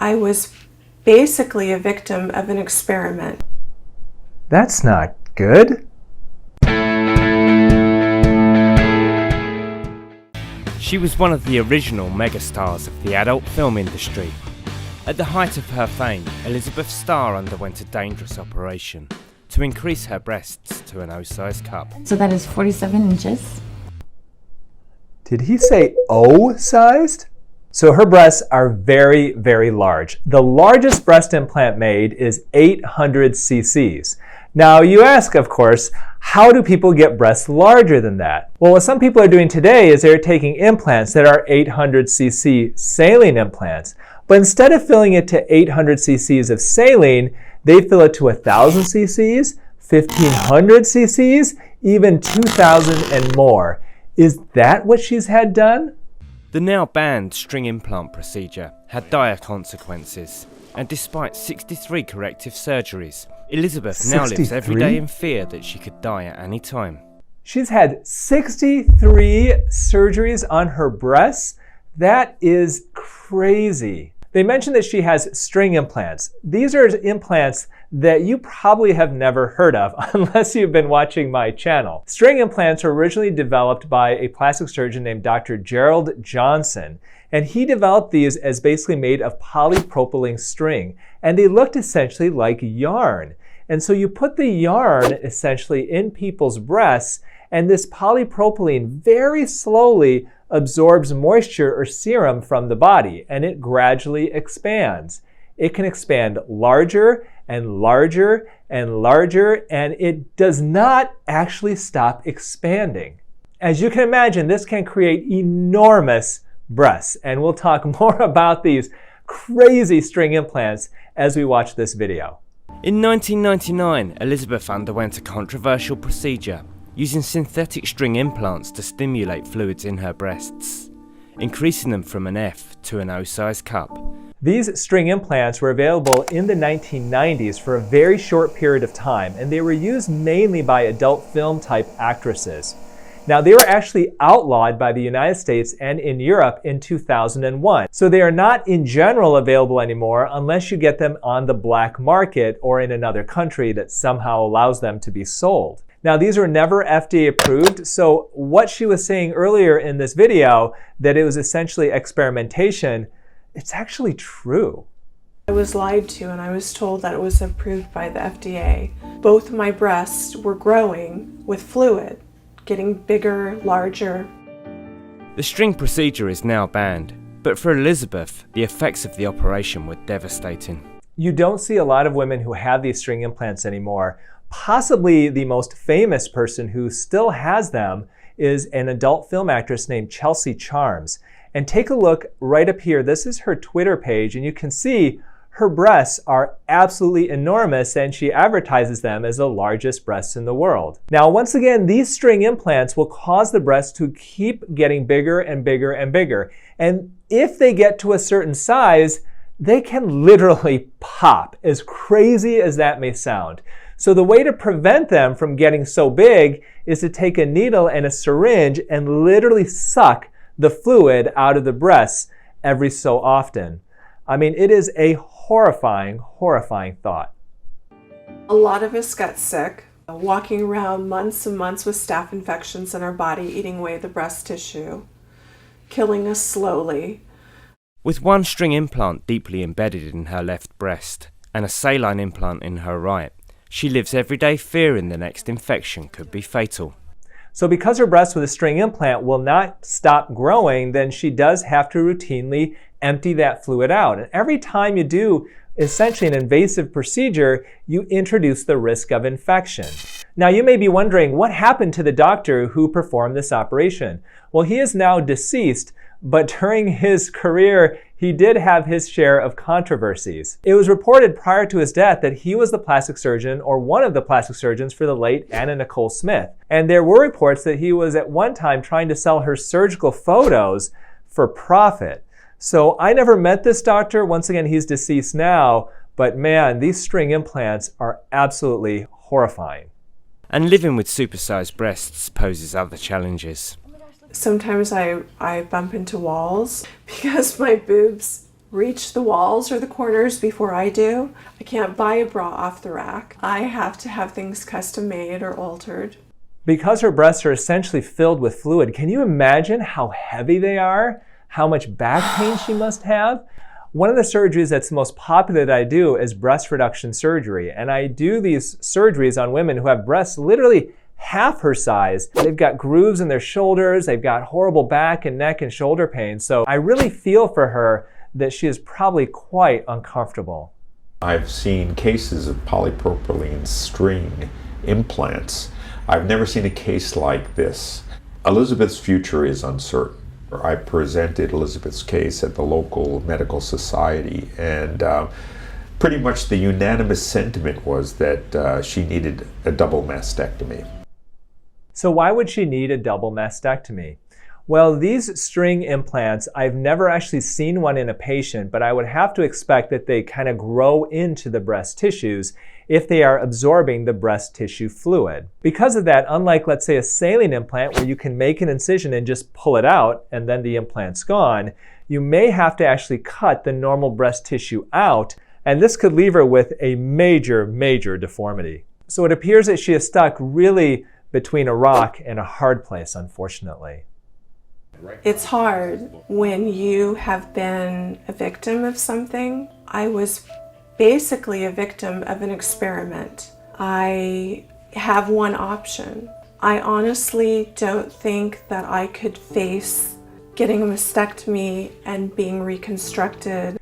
I was basically a victim of an experiment. That's not good. She was one of the original megastars of the adult film industry. At the height of her fame, Elizabeth Starr underwent a dangerous operation to increase her breasts to an O-size cup. So that is 47 inches. Did he say O-sized? So her breasts are very, very large. The largest breast implant made is 800 cc's. Now you ask, of course, how do people get breasts larger than that? Well, what some people are doing today is they're taking implants that are 800 cc saline implants. But instead of filling it to 800 cc's of saline, they fill it to 1,000 cc's, 1,500 cc's, even 2,000 and more. Is that what she's had done? The now banned string implant procedure had dire consequences, and despite 63 corrective surgeries, Elizabeth now lives every day in fear that she could die at any time. She's had 63 surgeries on her breasts? That is crazy. They mentioned that she has string implants. These are implants that you probably have never heard of unless you've been watching my channel. String implants were originally developed by a plastic surgeon named Dr. Gerald Johnson, and he developed these as basically made of polypropylene string, and they looked essentially like yarn. And so you put the yarn essentially in people's breasts, and this polypropylene very slowly absorbs moisture or serum from the body, and it gradually expands. It can expand larger and larger and larger, and it does not actually stop expanding. As you can imagine, this can create enormous breasts, and we'll talk more about these crazy string implants as we watch this video. In 1999, Elizabeth underwent a controversial procedure using synthetic string implants to stimulate fluids in her breasts, increasing them from an F to an O-size cup. These string implants were available in the 1990s for a very short period of time, and they were used mainly by adult film type actresses. Now, they were actually outlawed by the United States and in Europe in 2001. So they are not in general available anymore unless you get them on the black market or in another country that somehow allows them to be sold. Now, these were never FDA approved, so what she was saying earlier in this video, that it was essentially experimentation, it's actually true. I was lied to, and I was told that it was approved by the FDA. Both my breasts were growing with fluid, getting bigger, larger. The string procedure is now banned, but for Elizabeth, the effects of the operation were devastating. You don't see a lot of women who have these string implants anymore. Possibly the most famous person who still has them is an adult film actress named Chelsea Charms. And take a look right up here. This is her Twitter page, and you can see her breasts are absolutely enormous, and she advertises them as the largest breasts in the world. Now, once again, these string implants will cause the breasts to keep getting bigger and bigger and bigger. And if they get to a certain size, they can literally pop, as crazy as that may sound. So the way to prevent them from getting so big is to take a needle and a syringe and literally suck the fluid out of the breasts every so often. I mean, it is a horrifying, horrifying thought. A lot of us got sick, walking around months and months with staph infections in our body, eating away the breast tissue, killing us slowly. With one string implant deeply embedded in her left breast and a saline implant in her right, she lives everyday fearing the next infection could be fatal. So because her breast with a string implant will not stop growing, then she does have to routinely empty that fluid out. And every time you do essentially an invasive procedure, you introduce the risk of infection. Now you may be wondering, what happened to the doctor who performed this operation? Well, he is now deceased, but during his career, he did have his share of controversies. It was reported prior to his death that he was the plastic surgeon, or one of the plastic surgeons, for the late Anna Nicole Smith. And there were reports that he was at one time trying to sell her surgical photos for profit. So I never met this doctor. Once again, he's deceased now, but man, these string implants are absolutely horrifying. And living with supersized breasts poses other challenges. Sometimes I bump into walls because my boobs reach the walls or the corners before I do. I can't buy a bra off the rack. I have to have things custom made or altered. Because her breasts are essentially filled with fluid, can you imagine how heavy they are? How much back pain she must have? One of the surgeries that's the most popular that I do is breast reduction surgery. And I do these surgeries on women who have breasts literally half her size. They've got grooves in their shoulders. They've got horrible back and neck and shoulder pain. So I really feel for her that she is probably quite uncomfortable. I've seen cases of polypropylene string implants. I've never seen a case like this. Elizabeth's future is uncertain. I presented Elizabeth's case at the local medical society, and pretty much the unanimous sentiment was that she needed a double mastectomy. So why would she need a double mastectomy? Well, these string implants, I've never actually seen one in a patient, but I would have to expect that they kind of grow into the breast tissues if they are absorbing the breast tissue fluid. Because of that, unlike, let's say, a saline implant where you can make an incision and just pull it out and then the implant's gone, you may have to actually cut the normal breast tissue out, and this could leave her with a major, major deformity. So it appears that she is stuck really between a rock and a hard place, unfortunately. It's hard when you have been a victim of something. I was basically a victim of an experiment. I have one option. I honestly don't think that I could face getting a mastectomy and being reconstructed.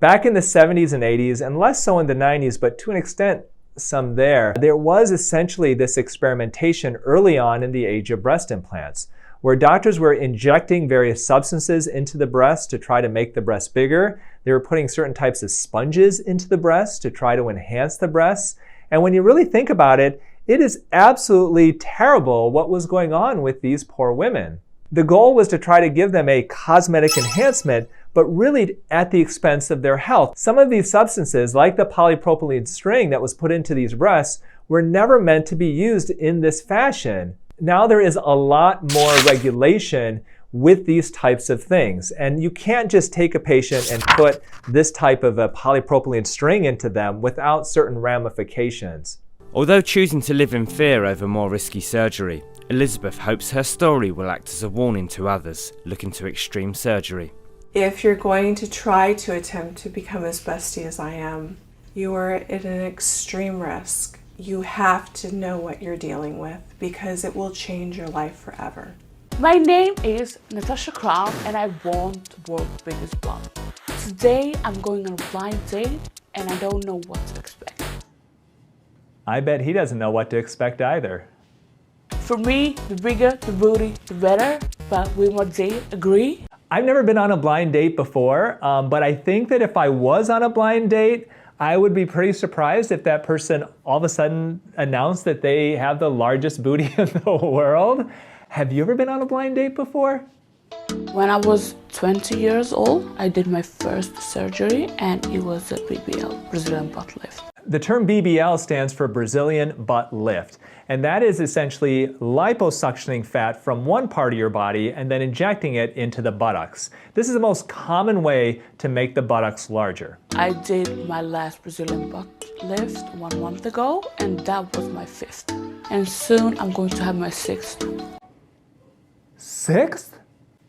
Back in the 70s and 80s, and less so in the 90s, but to an extent some there was essentially this experimentation early on in the age of breast implants, where doctors were injecting various substances into the breast to try to make the breast bigger. They were putting certain types of sponges into the breast to try to enhance the breasts. And when you really think about it, it is absolutely terrible what was going on with these poor women. The goal was to try to give them a cosmetic enhancement, but really at the expense of their health. Some of these substances, like the polypropylene string that was put into these breasts, were never meant to be used in this fashion. Now there is a lot more regulation with these types of things. And you can't just take a patient and put this type of a polypropylene string into them without certain ramifications. Although choosing to live in fear over more risky surgery, Elizabeth hopes her story will act as a warning to others looking to extreme surgery. If you're going to try to attempt to become as busty as I am, you are at an extreme risk. You have to know what you're dealing with because it will change your life forever. My name is Natasha Crown and I want world's biggest blog. Today I'm going on a blind date and I don't know what to expect. I bet he doesn't know what to expect either. For me, the bigger the booty, the better, but will my date agree? I've never been on a blind date before, but I think that if I was on a blind date, I would be pretty surprised if that person all of a sudden announced that they have the largest booty in the world. Have you ever been on a blind date before? When I was 20 years old, I did my first surgery and it was a BBL, Brazilian butt lift. The term BBL stands for Brazilian butt lift, and that is essentially liposuctioning fat from one part of your body and then injecting it into the buttocks. This is the most common way to make the buttocks larger. I did my last Brazilian butt lift 1 month ago and that was my 5th. And soon I'm going to have my 6th. 6th?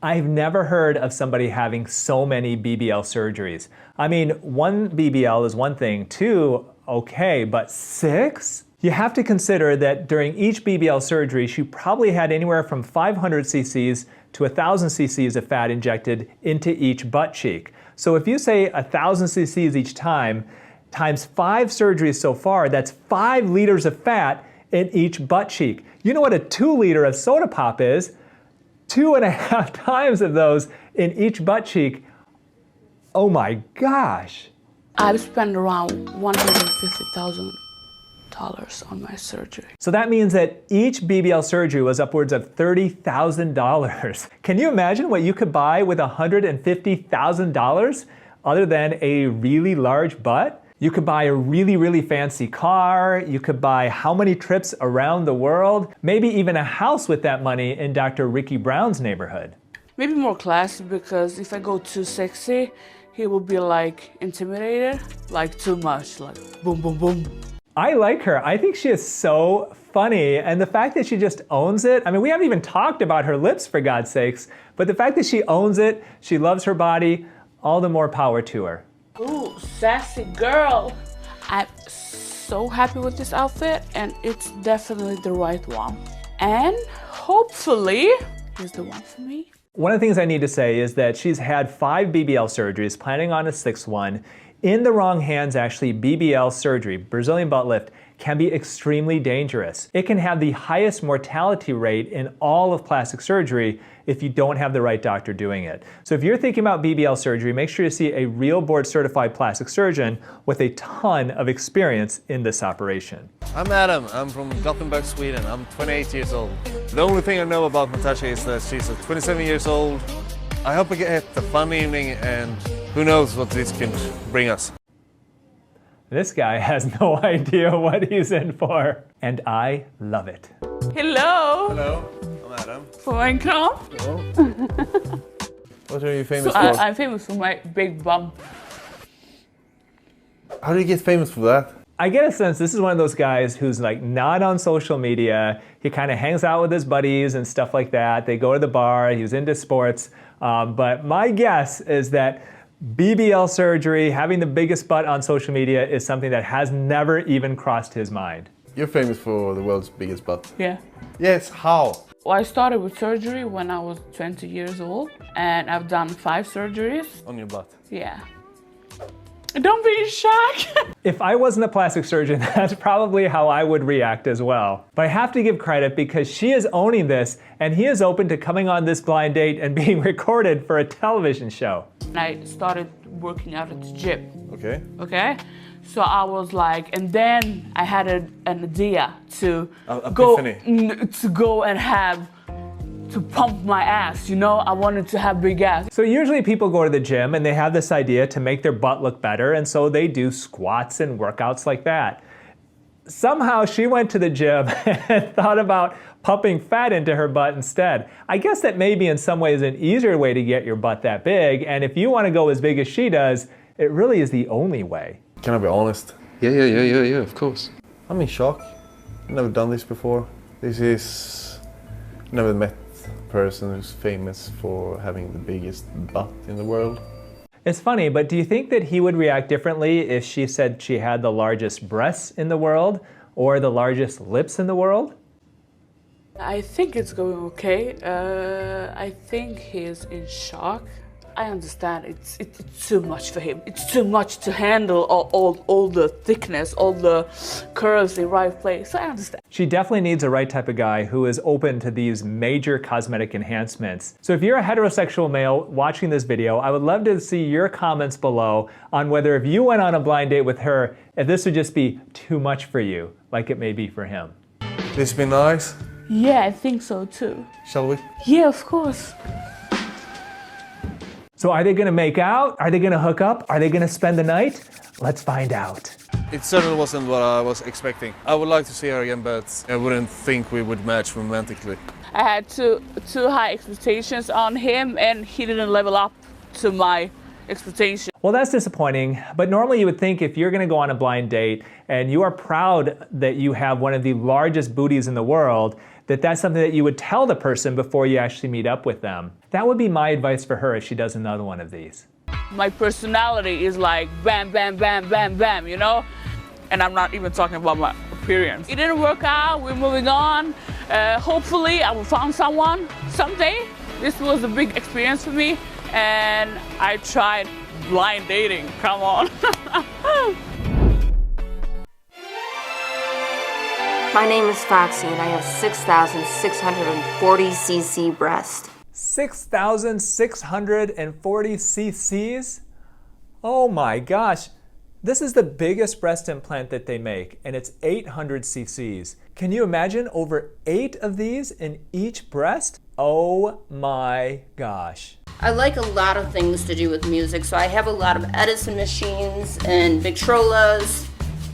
I've never heard of somebody having so many BBL surgeries. I mean, 1 BBL is one thing, 2, okay, but 6? You have to consider that during each BBL surgery, she probably had anywhere from 500 cc's to 1,000 cc's of fat injected into each butt cheek. So if you say 1,000 cc's each time, times 5 surgeries so far, that's 5 liters of fat in each butt cheek. You know what a 2 liter of soda pop is? 2.5 times of those in each butt cheek. Oh my gosh. I've spent around $150,000 on my surgery. So that means that each BBL surgery was upwards of $30,000. Can you imagine what you could buy with $150,000 other than a really large butt? You could buy a really, really fancy car. You could buy how many trips around the world, maybe even a house with that money in Dr. Ricky Brown's neighborhood. Maybe more classy because if I go too sexy, he would be like intimidated, like too much, like boom, boom, boom. I like her. I think she is so funny. And the fact that she just owns it, I mean, we haven't even talked about her lips for God's sakes, but the fact that she owns it, she loves her body, all the more power to her. Ooh, sassy girl. I'm so happy with this outfit and it's definitely the right one. And hopefully, he's the one for me. One of the things I need to say is that she's had 5 BBL surgeries, planning on a 6th one. In the wrong hands, actually, BBL surgery, Brazilian butt lift, can be extremely dangerous. It can have the highest mortality rate in all of plastic surgery if you don't have the right doctor doing it. So if you're thinking about BBL surgery, make sure you see a real board-certified plastic surgeon with a ton of experience in this operation. I'm Adam. I'm from Gothenburg, Sweden. I'm 28 years old. The only thing I know about Natasha is that she's 27 years old. I hope we get a fun evening and who knows what this can bring us. This guy has no idea what he's in for, and I love it. Hello. Hello, I'm Adam. Får en kram? What are you famous So for? I'm famous for my big bum. How do you get famous for that? I get a sense this is one of those guys who's like not on social media. He kind of hangs out with his buddies and stuff like that. They go to the bar, he's into sports. But my guess is that BBL surgery, having the biggest butt on social media, is something that has never even crossed his mind. You're famous for the world's biggest butt. Yeah. Yes, how? Well, I started with surgery when I was 20 years old, and I've done 5 surgeries. On your butt. Yeah. Don't be in shock. If I wasn't a plastic surgeon, that's probably how I would react as well. But I have to give credit because she is owning this, and he is open to coming on this blind date and being recorded for a television show. I started working out at the gym. Okay. Okay? So I was like, and then I had an idea to go and have to pump my ass, you know? I wanted to have big ass. So usually people go to the gym and they have this idea to make their butt look better, and so they do squats and workouts like that. Somehow she went to the gym and thought about pumping fat into her butt instead. I guess that may be in some ways an easier way to get your butt that big, and if you want to go as big as she does, it really is the only way. Can I be honest? Yeah, of course. I'm in shock. I've never done this before. This is... Never met a person who's famous for having the biggest butt in the world. It's funny, but do you think that he would react differently if she said she had the largest breasts in the world or the largest lips in the world? I think it's going okay. I think he's in shock. I understand it's too much for him. It's too much to handle all the thickness, all the curves in right place. So I understand. She definitely needs the right type of guy who is open to these major cosmetic enhancements. So if you're a heterosexual male watching this video, I would love to see your comments below on whether if you went on a blind date with her, if this would just be too much for you, like it may be for him. This been nice? Yeah, I think so too. Shall we? Yeah, of course. So are they gonna make out? Are they gonna hook up? Are they gonna spend the night? Let's find out. It certainly wasn't what I was expecting. I would like to see her again, but I wouldn't think we would match romantically. I had too high expectations on him and he didn't level up to my expectations. Well, that's disappointing, but normally you would think if you're gonna go on a blind date and you are proud that you have one of the largest booties in the world, that's something that you would tell the person before you actually meet up with them. That would be my advice for her if she does another one of these. My personality is like bam, bam, bam, bam, bam, you know? And I'm not even talking about my appearance. It didn't work out, we're moving on. Hopefully I will find someone someday. This was a big experience for me and I tried blind dating, come on. My name is Foxy and I have 6,640 cc breast. 6,640 cc's? Oh my gosh. This is the biggest breast implant that they make, and it's 800 cc's. Can you imagine over 8 of these in each breast? Oh my gosh. I like a lot of things to do with music, so I have a lot of Edison machines and Victrolas.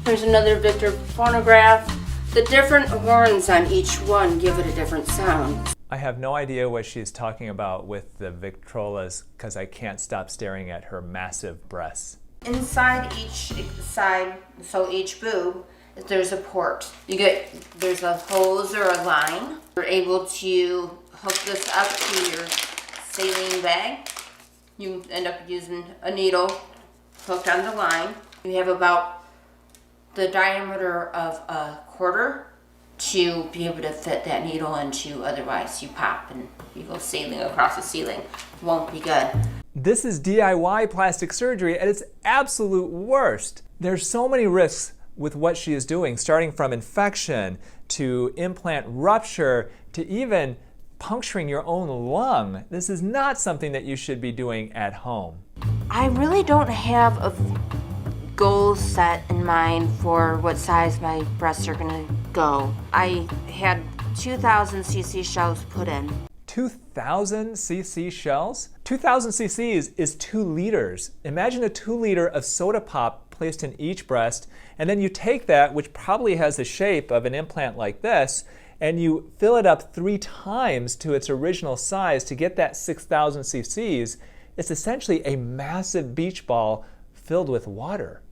There's another Victor phonograph. The different horns on each one give it a different sound. I have no idea what she's talking about with the Victrolas because I can't stop staring at her massive breasts. Inside each side, so each boob, there's a port. There's a hose or a line. You're able to hook this up to your saline bag. You end up using a needle hooked on the line. You have about the diameter of a quarter to be able to fit that needle into, otherwise you pop and you go sailing across the ceiling. Won't be good. This is DIY plastic surgery at its absolute worst. There's so many risks with what she is doing, starting from infection to implant rupture to even puncturing your own lung. This is not something that you should be doing at home. I really don't have a goal set in mind for what size my breasts are gonna go. I had 2,000 cc shells put in. 2,000 cc shells? 2,000 cc's is 2 liters. Imagine a 2 liter of soda pop placed in each breast, and then you take that, which probably has the shape of an implant like this, and you fill it up 3 times to its original size to get that 6,000 cc's. It's essentially a massive beach ball filled with water.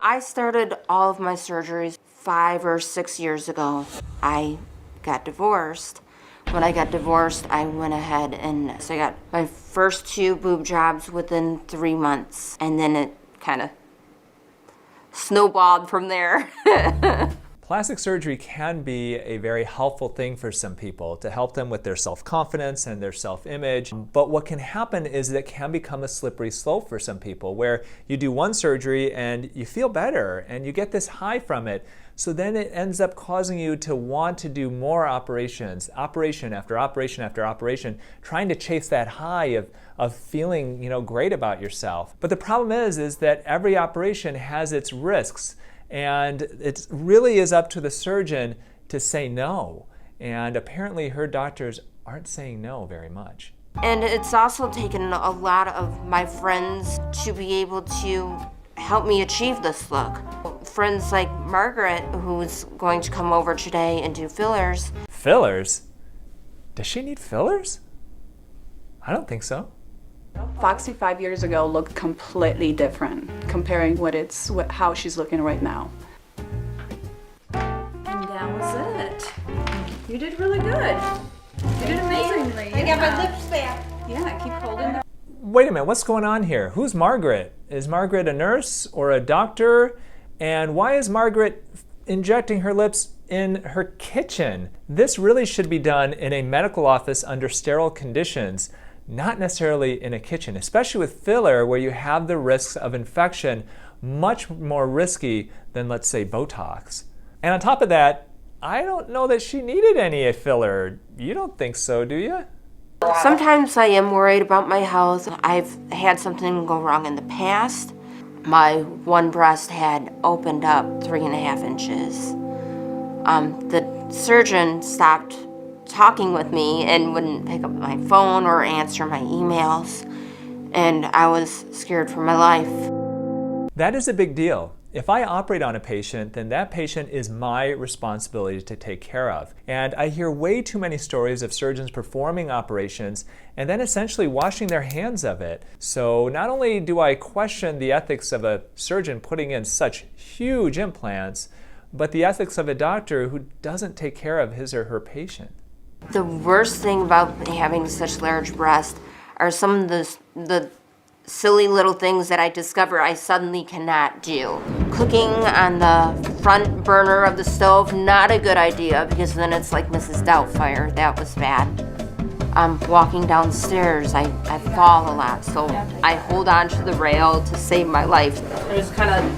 I started all of my surgeries 5 or 6 years ago. I got divorced. When I got divorced, I went ahead and so I got my first 2 boob jobs within 3 months, and then it kind of snowballed from there. Plastic surgery can be a very helpful thing for some people to help them with their self-confidence and their self-image. But what can happen is that it can become a slippery slope for some people where you do one surgery and you feel better and you get this high from it. So then it ends up causing you to want to do more operations, operation after operation after operation, trying to chase that high of feeling, great about yourself. But the problem is that every operation has its risks. And it really is up to the surgeon to say no. And apparently her doctors aren't saying no very much. And it's also taken a lot of my friends to be able to help me achieve this look. Friends like Margaret, who's going to come over today and do fillers. Fillers? Does she need fillers? I don't think so. Foxy 5 years ago looked completely different, comparing how she's looking right now. And that was it. You did really good. You did amazingly. I got my lips back. Yeah, keep holding them. Wait a minute, what's going on here? Who's Margaret? Is Margaret a nurse or a doctor? And why is Margaret injecting her lips in her kitchen? This really should be done in a medical office under sterile conditions, not necessarily in a kitchen, especially with filler where you have the risks of infection, much more risky than, let's say, Botox. And on top of that, I don't know that she needed any filler. You don't think so, do you? Sometimes I am worried about my health. I've had something go wrong in the past. My one breast had opened up 3.5 inches. The surgeon stopped talking with me and wouldn't pick up my phone or answer my emails, and I was scared for my life. That is a big deal. If I operate on a patient, then that patient is my responsibility to take care of. And I hear way too many stories of surgeons performing operations and then essentially washing their hands of it. So not only do I question the ethics of a surgeon putting in such huge implants, but the ethics of a doctor who doesn't take care of his or her patient. The worst thing about having such large breasts are some of the silly little things that I discover I suddenly cannot do. Cooking on the front burner of the stove, not a good idea because then it's like Mrs. Doubtfire. That was bad. Walking downstairs, I fall a lot, so I hold on to the rail to save my life.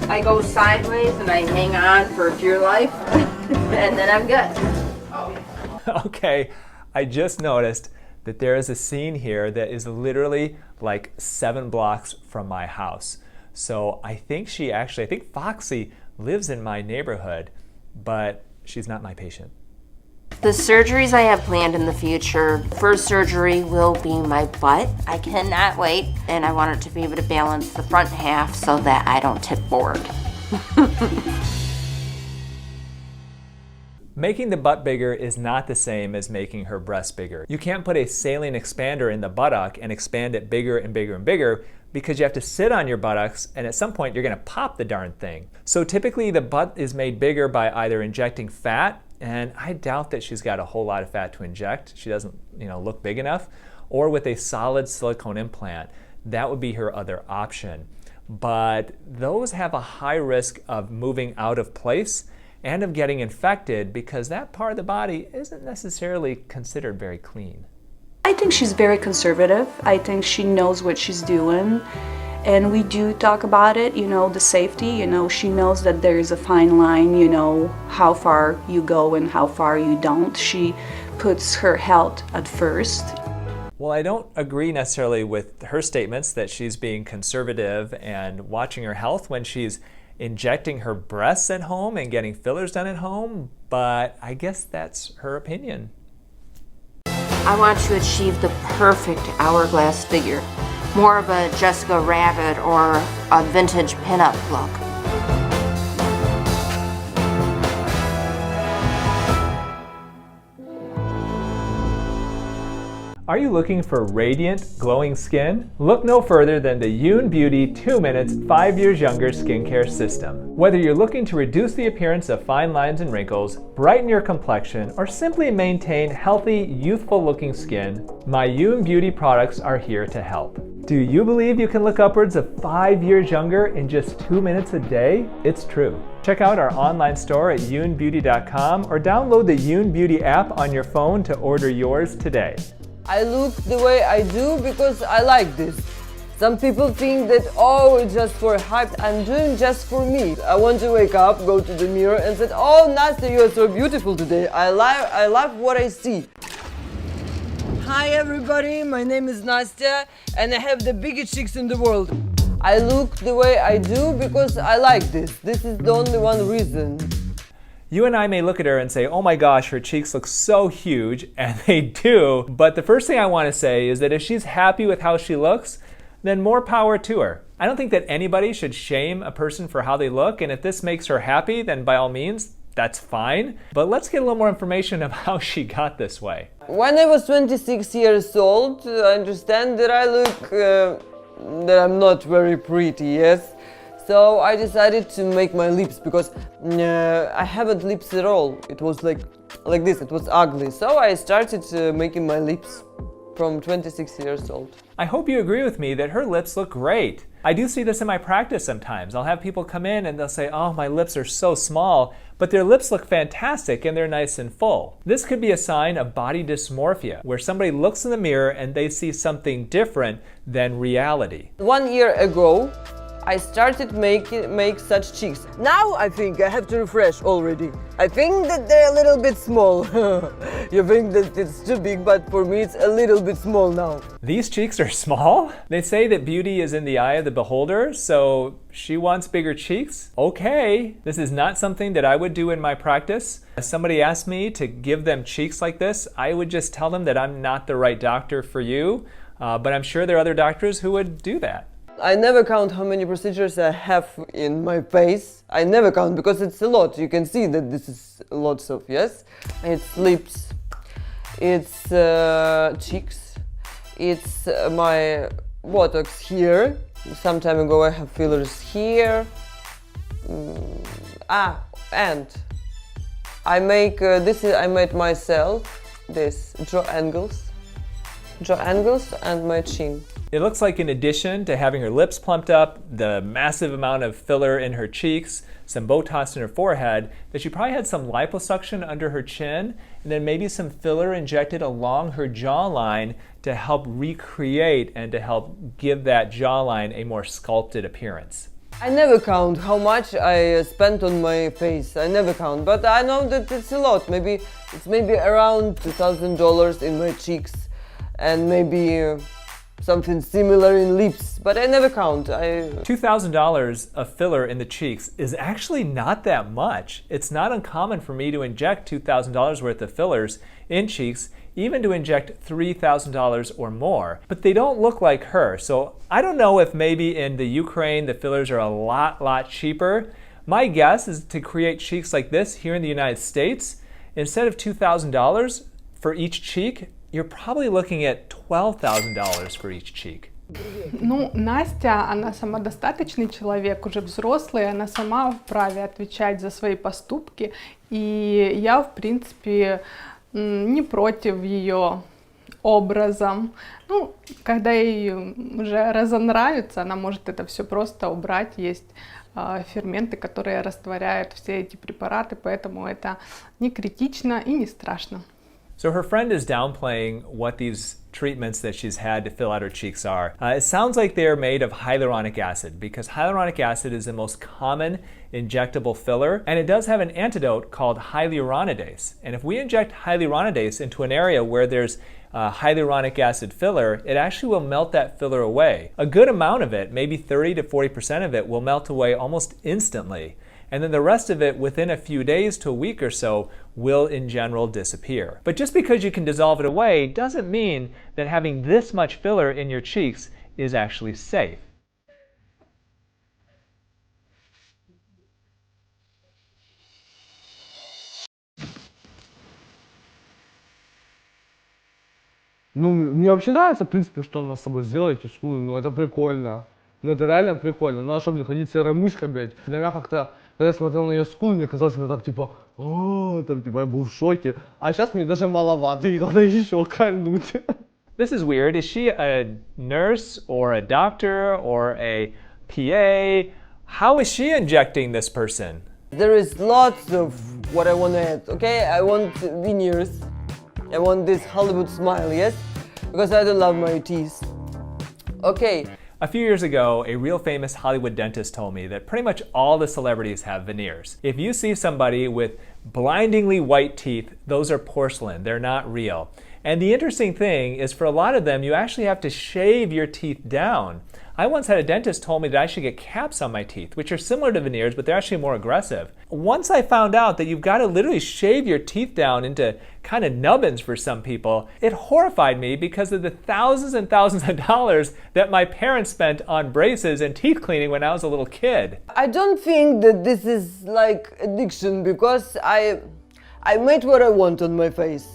I go sideways and I hang on for dear life, and then I'm good. Okay, I just noticed that there is a scene here that is literally like 7 blocks from my house. So I think Foxy lives in my neighborhood, but she's not my patient. The surgeries I have planned in the future, first surgery will be my butt. I cannot wait, and I want it to be able to balance the front half so that I don't tip forward. Making the butt bigger is not the same as making her breast bigger. You can't put a saline expander in the buttock and expand it bigger and bigger and bigger, because you have to sit on your buttocks, and at some point you're gonna pop the darn thing. So typically the butt is made bigger by either injecting fat, and I doubt that she's got a whole lot of fat to inject. She doesn't, look big enough, or with a solid silicone implant. That would be her other option. But those have a high risk of moving out of place and of getting infected, because that part of the body isn't necessarily considered very clean. I think she's very conservative. I think she knows what she's doing. And we do talk about it, the safety, she knows that there is a fine line, how far you go and how far you don't. She puts her health at first. Well, I don't agree necessarily with her statements that she's being conservative and watching her health when she's injecting her breasts at home and getting fillers done at home, but I guess that's her opinion. I want to achieve the perfect hourglass figure. More of a Jessica Rabbit or a vintage pinup look. Are you looking for radiant, glowing skin? Look no further than the Youn Beauty 2 Minutes 5 Years Younger Skincare System. Whether you're looking to reduce the appearance of fine lines and wrinkles, brighten your complexion, or simply maintain healthy, youthful looking skin, my Youn Beauty products are here to help. Do you believe you can look upwards of 5 years younger in just 2 minutes a day? It's true. Check out our online store at younbeauty.com or download the Youn Beauty app on your phone to order yours today. I look the way I do because I like this. Some people think that, oh, it's just for hype. I'm doing just for me. I want to wake up, go to the mirror and say, oh, Nastya, you are so beautiful today. I love what I see. Hi everybody, my name is Nastya and I have the biggest cheeks in the world. I look the way I do because I like this. This is the only one reason. You and I may look at her and say, oh my gosh, her cheeks look so huge, and they do. But the first thing I want to say is that if she's happy with how she looks, then more power to her. I don't think that anybody should shame a person for how they look, and if this makes her happy, then by all means, that's fine. But let's get a little more information of how she got this way. When I was 26 years old, I understand that I look, that I'm not very pretty, yes? So I decided to make my lips because I haven't lips at all. It was like this, it was ugly. So I started making my lips from 26 years old. I hope you agree with me that her lips look great. I do see this in my practice sometimes. I'll have people come in and they'll say, oh, my lips are so small, but their lips look fantastic and they're nice and full. This could be a sign of body dysmorphia, where somebody looks in the mirror and they see something different than reality. 1 year ago, I started make such cheeks. Now I think I have to refresh already. I think that they're a little bit small. You think that it's too big, but for me it's a little bit small now. These cheeks are small? They say that beauty is in the eye of the beholder, so she wants bigger cheeks? Okay, this is not something that I would do in my practice. If somebody asked me to give them cheeks like this, I would just tell them that I'm not the right doctor for you, but I'm sure there are other doctors who would do that. I never count how many procedures I have in my face. I never count because it's a lot. You can see that this is lots of, yes? It's lips, it's cheeks, it's my Botox here. Some time ago I have fillers here. And I make, I made myself, this jaw angles and my chin. It looks like in addition to having her lips plumped up, the massive amount of filler in her cheeks, some Botox in her forehead, that she probably had some liposuction under her chin, and then maybe some filler injected along her jawline to help recreate and to help give that jawline a more sculpted appearance. I never count how much I spent on my face. I never count, but I know that it's a lot. It's maybe around $2,000 in my cheeks, and maybe something similar in lips, but I never count. $2,000 of filler in the cheeks is actually not that much. It's not uncommon for me to inject $2,000 worth of fillers in cheeks, even to inject $3,000 or more. But they don't look like her, so I don't know if maybe in the Ukraine the fillers are a lot cheaper. My guess is to create cheeks like this here in the United States, instead of $2,000 for each cheek, you're probably looking at $12,000 for each cheek. Ну, Настя, она самодостаточный человек, уже взрослый, она сама вправе отвечать за свои поступки, и я, в принципе, не против ее образом. Ну, когда ей уже разонравится, она может это все просто убрать. Есть ферменты, которые растворяют все эти препараты, поэтому это не критично и не страшно. So her friend is downplaying what these treatments that she's had to fill out her cheeks are. It sounds like they're made of hyaluronic acid because hyaluronic acid is the most common injectable filler, and it does have an antidote called hyaluronidase. And if we inject hyaluronidase into an area where there's hyaluronic acid filler, it actually will melt that filler away. A good amount of it, maybe 30 to 40% of it, will melt away almost instantly. And then the rest of it, within a few days to a week or so, will in general disappear. But just because you can dissolve it away doesn't mean that having this much filler in your cheeks is actually safe. Ну, мне вообще нравится, в принципе, что она с собой сделает, ну, это прикольно. Ну, это реально прикольно. Ну, а что мне ходить серой мышкой, блядь? Для меня как-то, когда я смотрел на ее скулы, мне казалось, это так, типа, там, типа, я был в шоке. А сейчас мне даже маловато, и надо еще кольнуть. This is weird. Is she a nurse or a doctor or a PA? How is she injecting this person? There is lots of what I want to add, okay? I want veneers. I want this Hollywood smile, yes? Because I don't love my teeth. Okay. A few years ago, a real famous Hollywood dentist told me that pretty much all the celebrities have veneers. If you see somebody with blindingly white teeth, those are porcelain. They're not real. And the interesting thing is for a lot of them, you actually have to shave your teeth down. I once had a dentist told me that I should get caps on my teeth, which are similar to veneers, but they're actually more aggressive. Once I found out that you've got to literally shave your teeth down into kind of nubbins for some people, it horrified me because of the thousands and thousands of dollars that my parents spent on braces and teeth cleaning when I was a little kid. I don't think that this is like addiction because I made what I want on my face.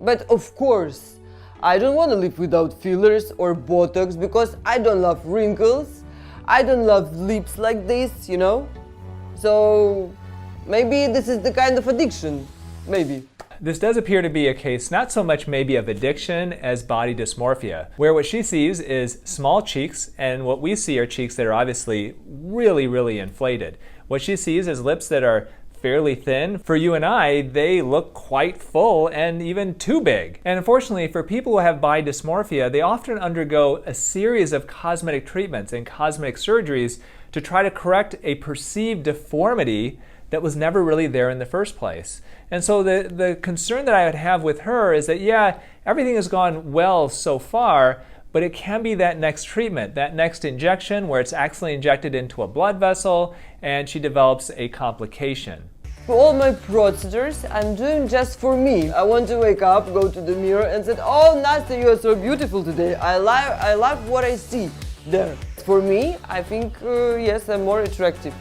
But of course, I don't want to live without fillers or Botox because I don't love wrinkles. I don't love lips like this, you know? So maybe this is the kind of addiction, maybe. This does appear to be a case not so much maybe of addiction as body dysmorphia, where what she sees is small cheeks and what we see are cheeks that are obviously really, really inflated. What she sees is lips that are fairly thin. For you and I, they look quite full and even too big. And unfortunately, for people who have body dysmorphia, they often undergo a series of cosmetic treatments and cosmetic surgeries to try to correct a perceived deformity that was never really there in the first place. And so the concern that I would have with her is that, yeah, everything has gone well so far, but it can be that next treatment, that next injection where it's accidentally injected into a blood vessel and she develops a complication. All my procedures I'm doing just for me. I want to wake up, go to the mirror and say, oh, Nastya, you are so beautiful today. I love what I see there. For me, I think, yes, I'm more attractive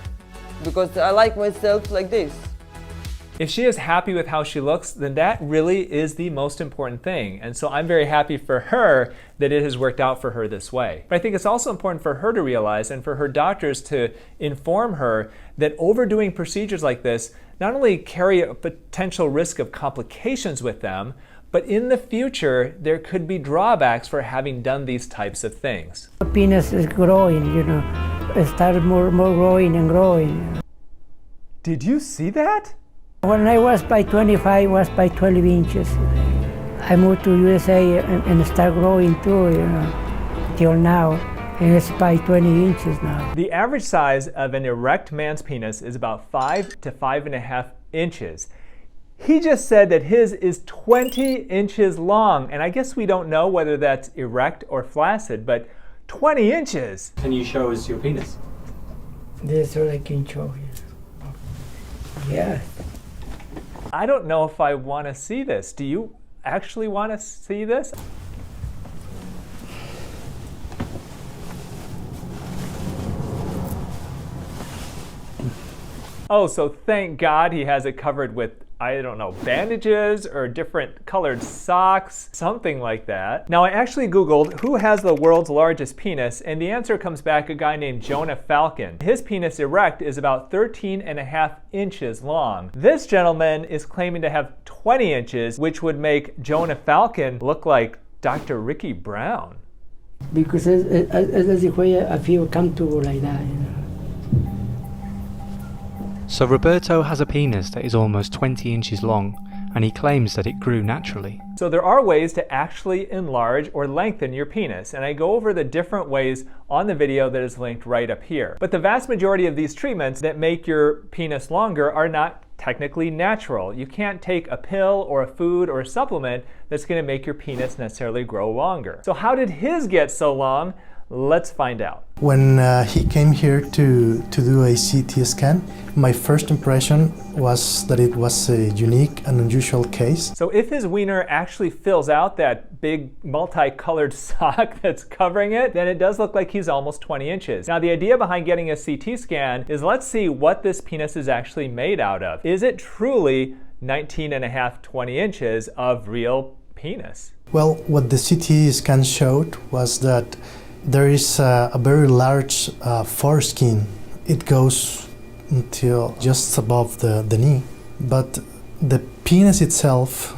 because I like myself like this. If she is happy with how she looks, then that really is the most important thing. And so I'm very happy for her that it has worked out for her this way. But I think it's also important for her to realize and for her doctors to inform her that overdoing procedures like this not only carry a potential risk of complications with them, but in the future, there could be drawbacks for having done these types of things. The penis is growing, you know, it started more growing and growing. Did you see that? When I was by 25, I was by 12 inches. I moved to USA and started growing too, you know, till now. And it's by 20 inches now. The average size of an erect man's penis is about 5 to 5.5 inches. He just said that his is 20 inches long, and I guess we don't know whether that's erect or flaccid, but 20 inches. Can you show us your penis? This is what I can show you. Yeah. I don't know if I want to see this. Do you actually want to see this? Oh, so thank God he has it covered with I don't know, bandages or different colored socks, something like that. Now I actually Googled who has the world's largest penis, and the answer comes back a guy named Jonah Falcon. His penis erect is about 13.5 inches long. This gentleman is claiming to have 20 inches, which would make Jonah Falcon look like Dr. Ricky Brown. Because that's the way I feel comfortable like that, you know. So Roberto has a penis that is almost 20 inches long, and he claims that it grew naturally. So there are ways to actually enlarge or lengthen your penis, and I go over the different ways on the video that is linked right up here. But the vast majority of these treatments that make your penis longer are not technically natural. You can't take a pill or a food or a supplement that's going to make your penis necessarily grow longer. So how did his get so long? Let's find out. When he came here to do a CT scan, my first impression was that it was a unique and unusual case. So if his wiener actually fills out that big multicolored sock that's covering it, then it does look like he's almost 20 inches. Now the idea behind getting a CT scan is let's see what this penis is actually made out of. Is it truly 19.5, 20 inches of real penis? Well, what the CT scan showed was that there is a very large foreskin. It goes until just above the knee. But the penis itself,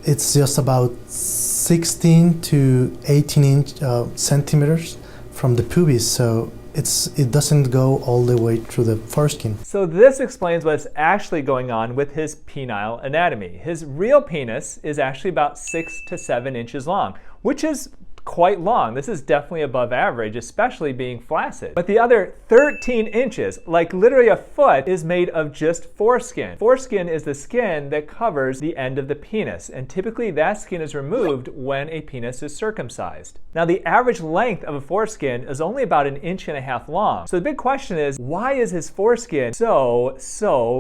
it's just about 16 to 18 centimeters from the pubis. So it doesn't go all the way through the foreskin. So this explains what's actually going on with his penile anatomy. His real penis is actually about 6 to 7 inches long, which is quite long. This is definitely above average, especially being flaccid. But the other 13 inches, like literally a foot, is made of just foreskin. Foreskin is the skin that covers the end of the penis, and typically that skin is removed when a penis is circumcised. Now the average length of a foreskin is only about 1.5 inches long. So the big question is, why is his foreskin so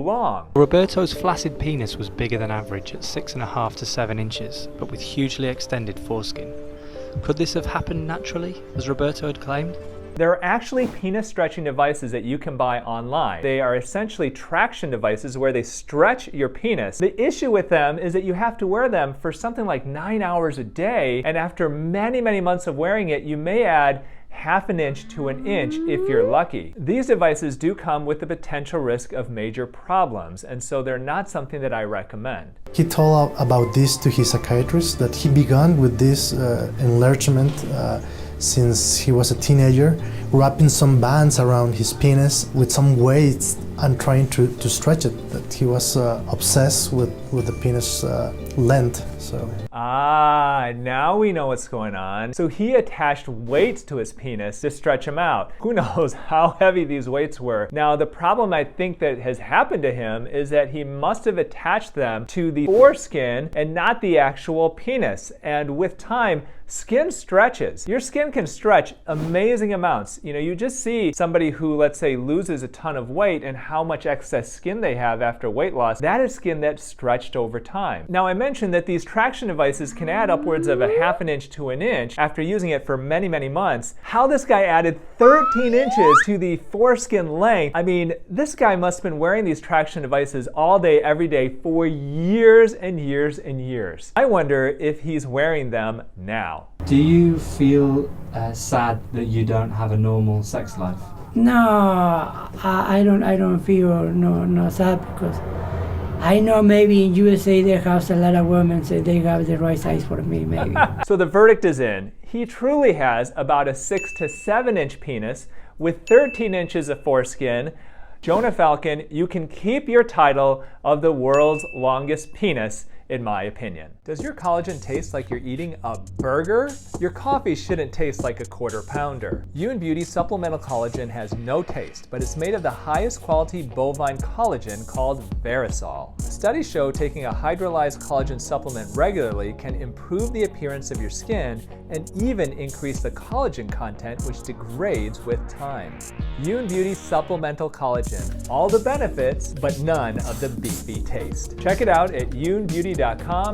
long? Roberto's flaccid penis was bigger than average at 6.5 to 7 inches, but with hugely extended foreskin. Could this have happened naturally, as Roberto had claimed? There are actually penis stretching devices that you can buy online. They are essentially traction devices where they stretch your penis. The issue with them is that you have to wear them for something like 9 hours a day, and after many, many months of wearing it, you may add 1/2 inch to 1 inch if you're lucky. These devices do come with the potential risk of major problems, and so they're not something that I recommend. He told about this to his psychiatrist, that he began with this enlargement since he was a teenager, wrapping some bands around his penis with some weights and trying to stretch it, that he was obsessed with the penis length. So. Now we know what's going on. So he attached weights to his penis to stretch him out. Who knows how heavy these weights were. Now the problem I think that has happened to him is that he must have attached them to the foreskin and not the actual penis. And with time, skin stretches. Your skin can stretch amazing amounts. You know, you just see somebody who, let's say, loses a ton of weight and how much excess skin they have after weight loss. That is skin that's stretched over time. Now I mentioned that these traction devices can add upwards of 1/2 inch to 1 inch after using it for many, many months. How this guy added 13 inches to the foreskin length, I mean, this guy must have been wearing these traction devices all day, every day for years and years and years. I wonder if he's wearing them now. Do you feel sad that you don't have a normal sex life? No, I don't feel no sad, because I know maybe in USA they have a lot of women, so they have the right size for me, maybe. So the verdict is in. He truly has about a 6 to 7 inch penis with 13 inches of foreskin. Jonah Falcon, you can keep your title of the world's longest penis, in my opinion. Does your collagen taste like you're eating a burger? Your coffee shouldn't taste like a 1/4 pounder. Youn Beauty Supplemental Collagen has no taste, but it's made of the highest quality bovine collagen called Verisol. Studies show taking a hydrolyzed collagen supplement regularly can improve the appearance of your skin and even increase the collagen content, which degrades with time. Youn Beauty Supplemental Collagen. All the benefits, but none of the beefy taste. Check it out at younbeauty.com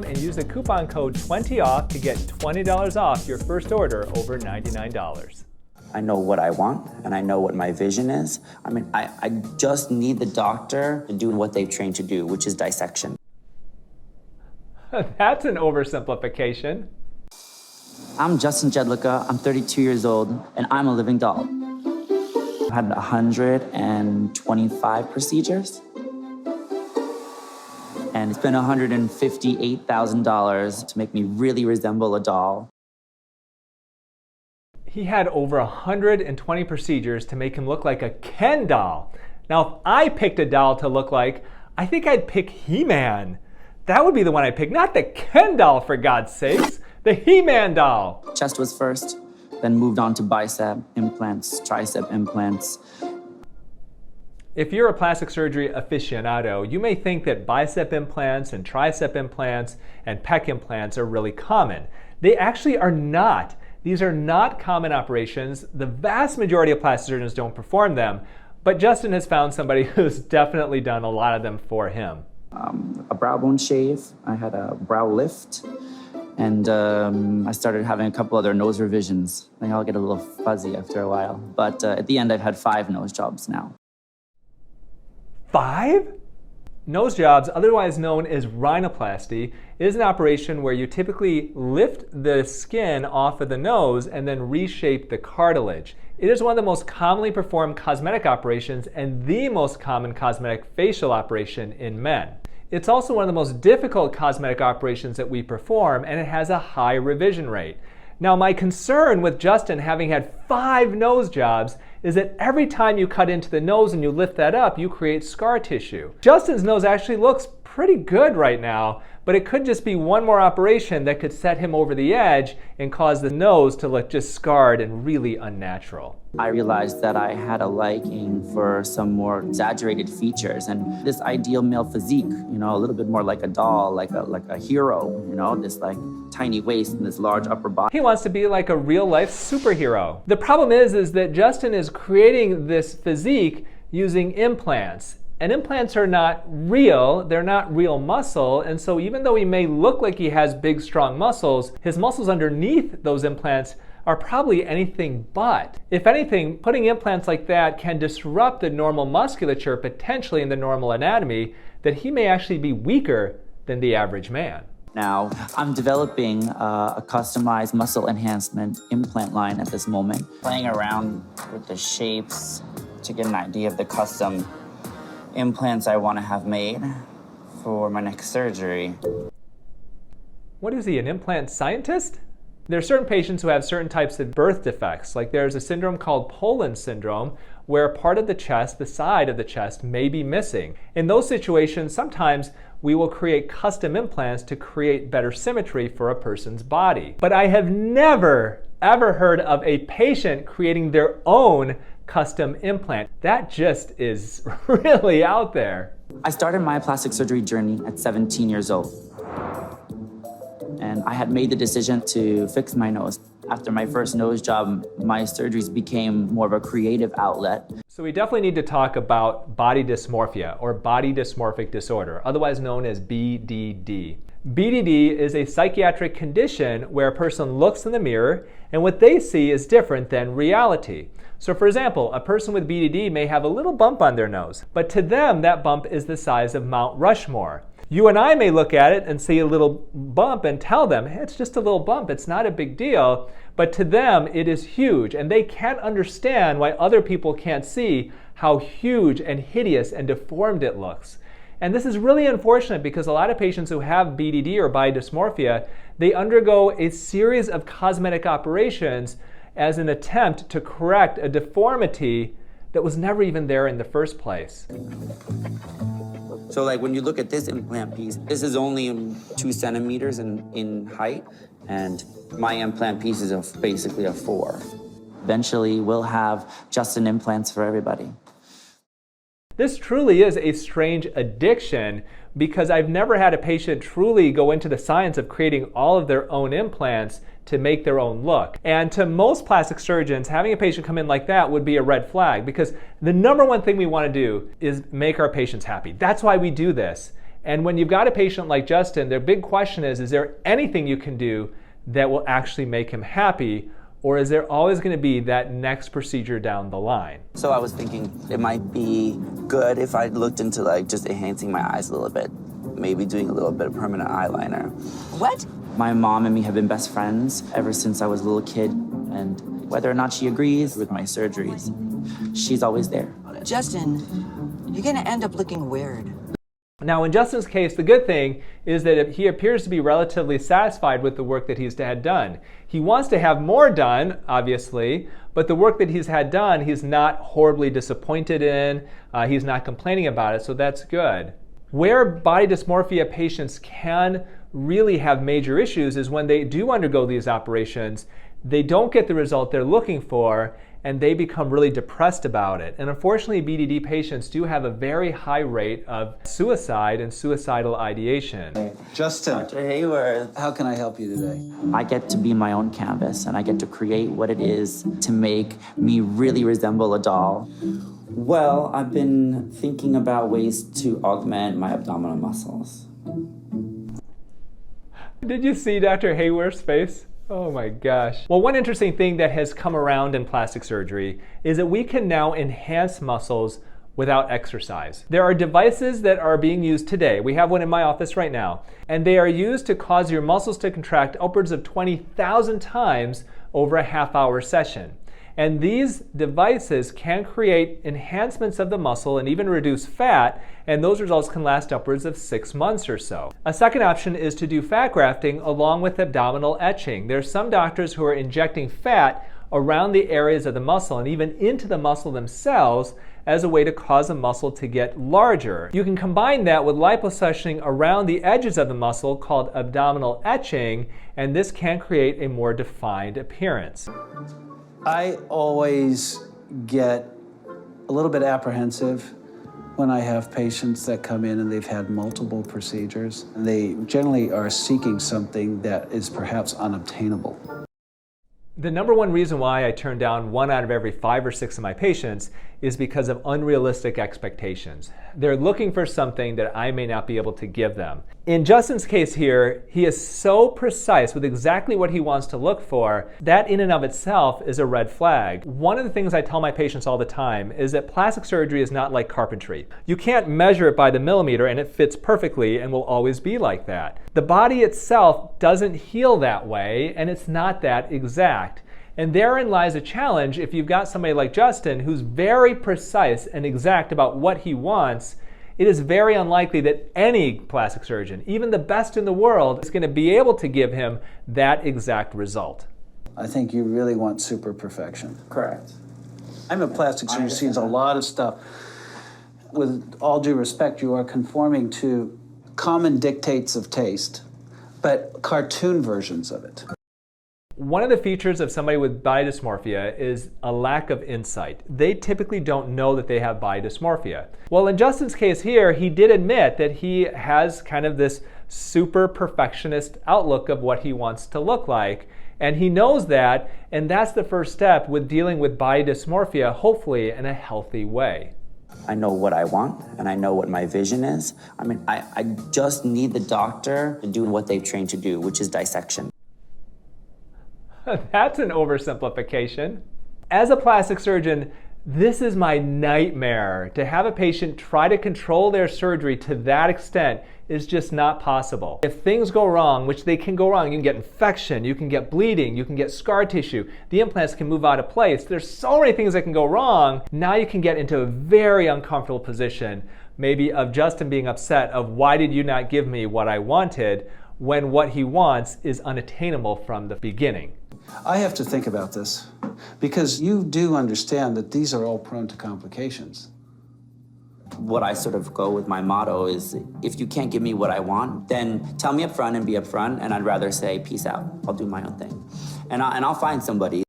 and use the coupon code 20OFF to get $20 off your first order over $99. I know what I want, and I know what my vision is. I mean, I just need the doctor to do what they've trained to do, which is dissection. That's an oversimplification. I'm Justin Jedlicka, I'm 32 years old, and I'm a living doll. I've had 125 procedures, and it's been $158,000 to make me really resemble a doll. He had over 120 procedures to make him look like a Ken doll. Now, if I picked a doll to look like, I think I'd pick He-Man. That would be the one I'd pick, not the Ken doll, for God's sakes. The He-Man doll. Chest was first, then moved on to bicep implants, tricep implants. If you're a plastic surgery aficionado, you may think that bicep implants and tricep implants and pec implants are really common. They actually are not. These are not common operations. The vast majority of plastic surgeons don't perform them, but Justin has found somebody who's definitely done a lot of them for him. A brow bone shave, I had a brow lift, and I started having a couple other nose revisions. They all get a little fuzzy after a while, but at the end I've had 5 nose jobs now. 5? Nose jobs, otherwise known as rhinoplasty, is an operation where you typically lift the skin off of the nose and then reshape the cartilage. It is one of the most commonly performed cosmetic operations and the most common cosmetic facial operation in men. It's also one of the most difficult cosmetic operations that we perform, and it has a high revision rate. Now, my concern with Justin having had 5 nose jobs is that every time you cut into the nose and you lift that up, you create scar tissue. Justin's nose actually looks pretty good right now, but it could just be one more operation that could set him over the edge and cause the nose to look just scarred and really unnatural. I realized that I had a liking for some more exaggerated features and this ideal male physique, you know, a little bit more like a doll, like a hero, you know, this like tiny waist and this large upper body. He wants to be like a real-life superhero. The problem is that Justin is creating this physique using implants. And implants are not real, they're not real muscle, and so even though he may look like he has big, strong muscles, his muscles underneath those implants are probably anything but. If anything, putting implants like that can disrupt the normal musculature, potentially in the normal anatomy, that he may actually be weaker than the average man. Now, I'm developing a customized muscle enhancement implant line at this moment, playing around with the shapes to get an idea of the custom implants I want to have made for my next surgery. What is he, an implant scientist? There are certain patients who have certain types of birth defects, like there's a syndrome called Poland syndrome, where part of the chest, the side of the chest, may be missing. In those situations, sometimes we will create custom implants to create better symmetry for a person's body. But I have never, ever heard of a patient creating their own custom implant. That just is really out there. I started my plastic surgery journey at 17 years old. And I had made the decision to fix my nose. After my first nose job, my surgeries became more of a creative outlet. So we definitely need to talk about body dysmorphia, or body dysmorphic disorder, otherwise known as BDD. BDD is a psychiatric condition where a person looks in the mirror and what they see is different than reality. So for example, a person with BDD may have a little bump on their nose, but to them that bump is the size of Mount Rushmore. You and I may look at it and see a little bump and tell them, hey, it's just a little bump, it's not a big deal, but to them it is huge, and they can't understand why other people can't see how huge and hideous and deformed it looks. And this is really unfortunate because a lot of patients who have BDD or body dysmorphia, they undergo a series of cosmetic operations as an attempt to correct a deformity that was never even there in the first place. So like when you look at this implant piece, this is only 2 centimeters in height, and my implant piece is basically a 4. Eventually, we'll have Justin implants for everybody. This truly is a strange addiction because I've never had a patient truly go into the science of creating all of their own implants to make their own look. And to most plastic surgeons, having a patient come in like that would be a red flag because the number one thing we want to do is make our patients happy. That's why we do this. And when you've got a patient like Justin, their big question is there anything you can do that will actually make him happy? Or is there always going to be that next procedure down the line? So I was thinking it might be good if I looked into like just enhancing my eyes a little bit. maybe doing a little bit of permanent eyeliner. What? My mom and me have been best friends ever since I was a little kid, and whether or not she agrees with my surgeries, she's always there. Justin, you're gonna end up looking weird. Now, in Justin's case, the good thing is that he appears to be relatively satisfied with the work that he's had done. He wants to have more done, obviously, but the work that he's had done, he's not horribly disappointed in. He's not complaining about it, so that's good. Where body dysmorphia patients can really have major issues is when they do undergo these operations, they don't get the result they're looking for, and they become really depressed about it. And unfortunately, BDD patients do have a very high rate of suicide and suicidal ideation. Justin, Dr. Hayworth, how can I help you today? I get to be my own canvas, and I get to create what it is to make me really resemble a doll. Well, I've been thinking about ways to augment my abdominal muscles. Did you see Dr. Hayworth's face? Oh my gosh. Well, one interesting thing that has come around in plastic surgery is that we can now enhance muscles without exercise. There are devices that are being used today. We have one in my office right now, and they are used to cause your muscles to contract upwards of 20,000 times over a half-hour session. And these devices can create enhancements of the muscle and even reduce fat, and those results can last upwards of 6 months or so. A second option is to do fat grafting along with abdominal etching. There are some doctors who are injecting fat around the areas of the muscle and even into the muscle themselves as a way to cause the muscle to get larger. You can combine that with liposuctioning around the edges of the muscle called abdominal etching, and this can create a more defined appearance. I always get a little bit apprehensive when I have patients that come in and they've had multiple procedures. They generally are seeking something that is perhaps unobtainable. The number one reason why I turn down 1 out of every 5 or 6 of my patients is because of unrealistic expectations. They're looking for something that I may not be able to give them. In Justin's case here, he is so precise with exactly what he wants to look for, that in and of itself is a red flag. One of the things I tell my patients all the time is that plastic surgery is not like carpentry. You can't measure it by the millimeter and it fits perfectly and will always be like that. The body itself doesn't heal that way, and it's not that exact. And therein lies a challenge if you've got somebody like Justin who's very precise and exact about what he wants. It is very unlikely that any plastic surgeon, even the best in the world, is going to be able to give him that exact result. I think you really want super perfection. Correct. I'm a plastic surgeon who sees a lot of stuff. With all due respect, you are conforming to common dictates of taste, but cartoon versions of it. One of the features of somebody with body dysmorphia is a lack of insight. They typically don't know that they have body dysmorphia. Well, in Justin's case here, he did admit that he has kind of this super perfectionist outlook of what he wants to look like, and he knows that, and that's the first step with dealing with body dysmorphia, hopefully in a healthy way. I know what I want, and I know what my vision is. I just need the doctor to do what they've trained to do, which is dissection. That's an oversimplification. As a plastic surgeon, this is my nightmare. To have a patient try to control their surgery to that extent is just not possible. If things go wrong, which they can go wrong, you can get infection, you can get bleeding, you can get scar tissue, the implants can move out of place. There's so many things that can go wrong. Now you can get into a very uncomfortable position, maybe of Justin being upset of why did you not give me what I wanted, when what he wants is unattainable from the beginning. I have to think about this because you do understand that these are all prone to complications. What I sort of go with my motto is, if you can't give me what I want, then tell me up front and be up front, and I'd rather say, peace out, I'll do my own thing. And I'll find somebody.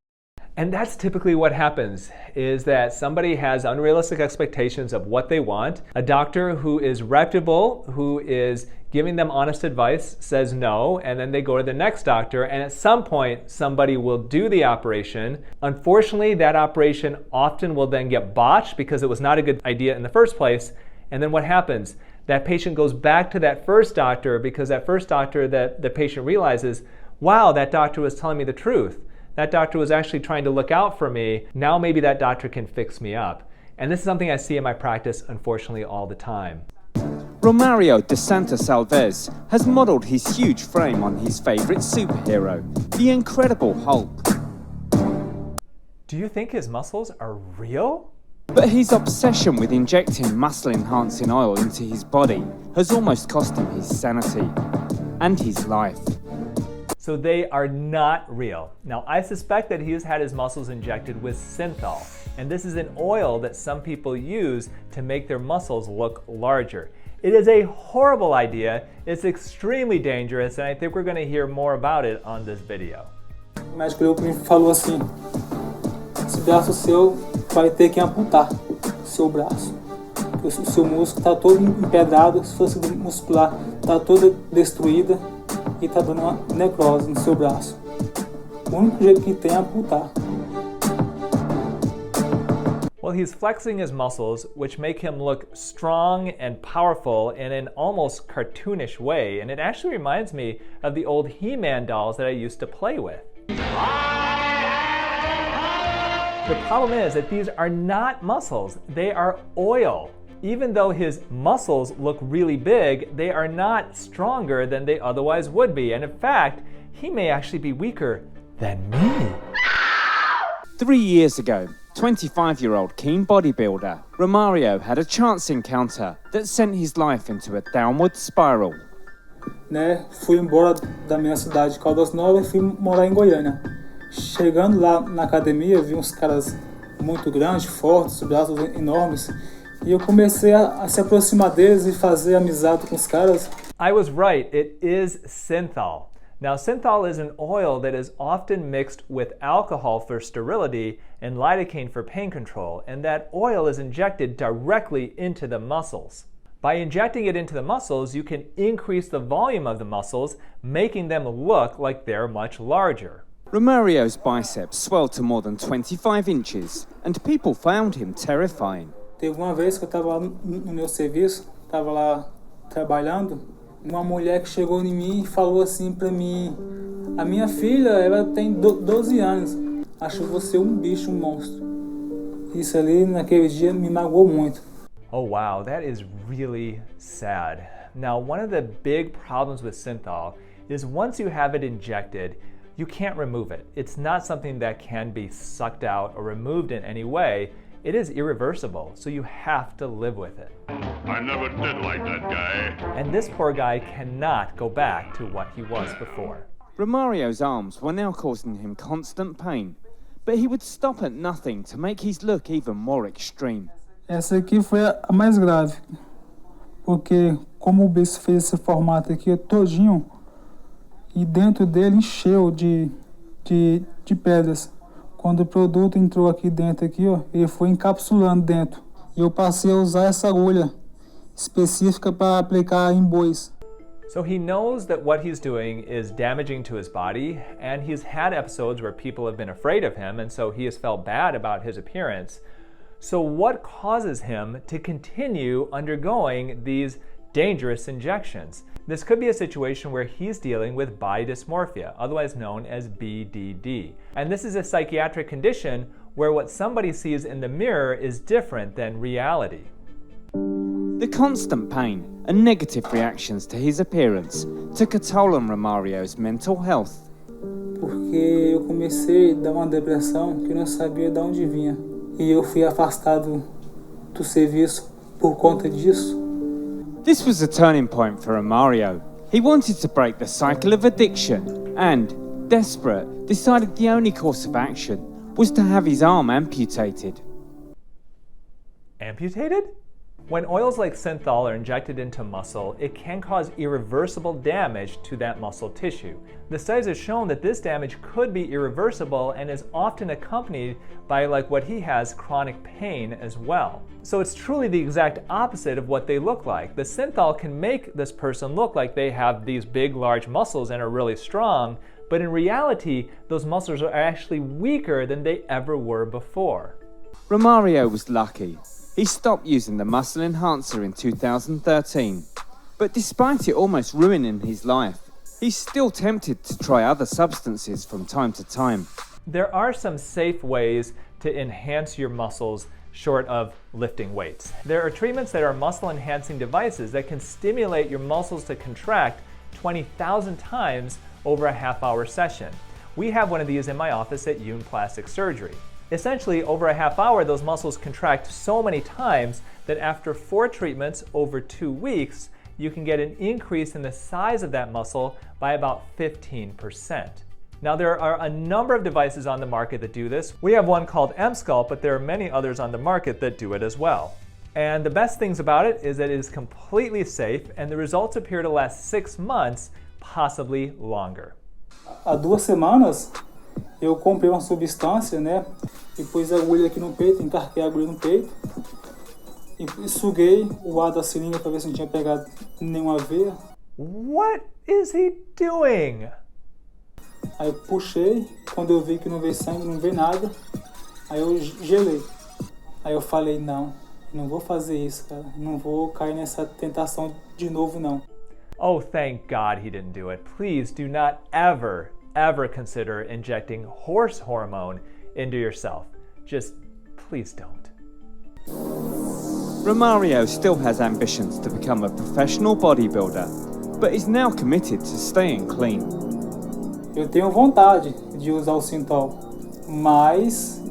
And that's typically what happens, is that somebody has unrealistic expectations of what they want. A doctor who is reputable, who is giving them honest advice, says no, and then they go to the next doctor, and at some point, somebody will do the operation. Unfortunately, that operation often will then get botched because it was not a good idea in the first place. And then what happens? That patient goes back to that first doctor because that first doctor, that the patient realizes, wow, that doctor was telling me the truth. That doctor was actually trying to look out for me. Now maybe that doctor can fix me up. And this is something I see in my practice, unfortunately, all the time. Romario de Santos Alves has modelled his huge frame on his favourite superhero, the Incredible Hulk. Do you think his muscles are real? But his obsession with injecting muscle-enhancing oil into his body has almost cost him his sanity and his life. So they are not real. Now, I suspect that he has had his muscles injected with synthol, and this is an oil that some people use to make their muscles look larger. It is a horrible idea, it's extremely dangerous, and I think we're going to hear more about it on this video. O médico me falou assim: esse braço seu vai ter que amputar seu braço. O seu músculo está todo empedrado, sua força muscular está toda destruída e está dando uma necrose no seu braço. O único jeito que tem é amputar. Well, he's flexing his muscles, which make him look strong and powerful in an almost cartoonish way, and it actually reminds me of the old He-Man dolls that I used to play with. The problem is that these are not muscles, they are oil. Even though his muscles look really big, they are not stronger than they otherwise would be, and in fact, he may actually be weaker than me. 3 years ago, 25-year-old keen bodybuilder Romario had a chance encounter that sent his life into a downward spiral. Né, fui embora da minha cidade de Caldas Novas e fui morar em Goiânia. Chegando lá na academia, vi uns caras muito grandes, fortes, braços enormes, e eu comecei a se aproximar deles e fazer amizade com os caras. I was right, it is synthol. Now, synthol is an oil that is often mixed with alcohol for sterility and lidocaine for pain control, and that oil is injected directly into the muscles. By injecting it into the muscles, you can increase the volume of the muscles, making them look like they're much larger. Romario's biceps swelled to more than 25 inches, and people found him terrifying. Teve uma vez que eu estava no meu serviço, estava lá trabalhando, uma mulher que chegou em mim e falou assim para mim: a minha filha, ela tem 12 anos, acho você um bicho, um monstro. Isso ali naquele dia me magoou muito. Oh wow, that is really sad. Now, one of the big problems with synthol is once you have it injected, you can't remove it. It's not something that can be sucked out or removed in any way. It is irreversible, so you have to live with it. I never did like that guy. And this poor guy cannot go back to what he was before. Romario's arms were now causing him constant pain, but he would stop at nothing to make his look even more extreme. Essa aqui foi a mais grave, porque como o beiço fez esse formato aqui todinho, e dentro dele encheu de pedras. Quando o produto entrou aqui dentro, ele foi encapsulando dentro. E eu passei a usar essa agulha específica para aplicar em bois. So he knows that what he's doing is damaging to his body, and he's had episodes where people have been afraid of him, and so he has felt bad about his appearance. So what causes him to continue undergoing these dangerous injections? This could be a situation where he's dealing with body dysmorphia, otherwise known as BDD. And this is a psychiatric condition where what somebody sees in the mirror is different than reality. The constant pain and negative reactions to his appearance took a toll on Romario's mental health. Porque eu comecei a dar uma depressão que eu não sabia de onde vinha. E eu fui afastado do serviço por conta disso. This was a turning point for Romario. He wanted to break the cycle of addiction and, desperate, decided the only course of action was to have his arm amputated. Amputated? When oils like synthol are injected into muscle, it can cause irreversible damage to that muscle tissue. The studies have shown that this damage could be irreversible and is often accompanied by, like what he has, chronic pain as well. So it's truly the exact opposite of what they look like. The synthol can make this person look like they have these big, large muscles and are really strong, but in reality, those muscles are actually weaker than they ever were before. Romario was lucky. He stopped using the muscle enhancer in 2013. But despite it almost ruining his life, he's still tempted to try other substances from time to time. There are some safe ways to enhance your muscles short of lifting weights. There are treatments that are muscle enhancing devices that can stimulate your muscles to contract 20,000 times over a half-hour session. We have one of these in my office at Youn Plastic Surgery. Essentially, over a half hour, those muscles contract so many times that after 4 treatments over 2 weeks, you can get an increase in the size of that muscle by about 15%. Now, there are a number of devices on the market that do this. We have one called M-Sculpt, but there are many others on the market that do it as well. And the best things about it is that it is completely safe and the results appear to last 6 months, possibly longer. Há 2 semanas eu comprei uma substância, né? E pus a agulha aqui no peito, encarquei a agulha no peito e suguei o ar da seringa para ver se não tinha pegado nenhuma veia. What is he doing? Aí eu puxei, quando eu vi que não veio sangue, não veio nada, aí eu gelei. Aí eu falei, não vou fazer isso, cara. Não vou cair nessa tentação de novo, não. Oh, thank God he didn't do it. Please do not ever consider injecting horse hormone into yourself. Just please don't. Romario still has ambitions to become a professional bodybuilder, but is now committed to staying clean. Eu tenho vontade de usar o Sintol, mas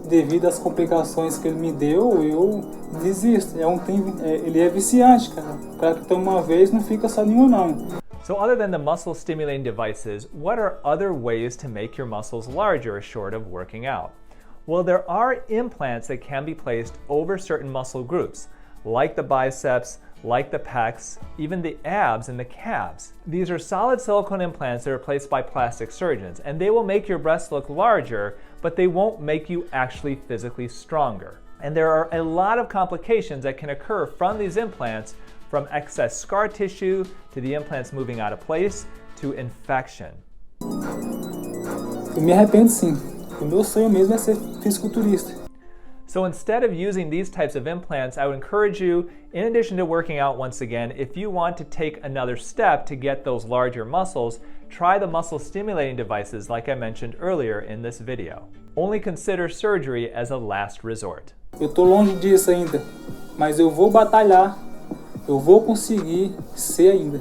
devido às complicações que ele me deu, eu desisto. Ele é viciante, cara. O cara que toma uma vez não fica só nenhum, não. So other than the muscle stimulating devices, what are other ways to make your muscles larger short of working out? Well, there are implants that can be placed over certain muscle groups, like the biceps, like the pecs, even the abs and the calves. These are solid silicone implants that are placed by plastic surgeons, and they will make your breasts look larger, but they won't make you actually physically stronger. And there are a lot of complications that can occur from these implants, from excess scar tissue to the implants moving out of place to infection. Eu me arrependo sim. O meu sonho mesmo é ser fisiculturista. So instead of using these types of implants, I would encourage you, in addition to working out once again, if you want to take another step to get those larger muscles, try the muscle stimulating devices like I mentioned earlier in this video. Only consider surgery as a last resort. Eu tô longe disso ainda, mas eu vou batalhar, eu vou conseguir ser ainda.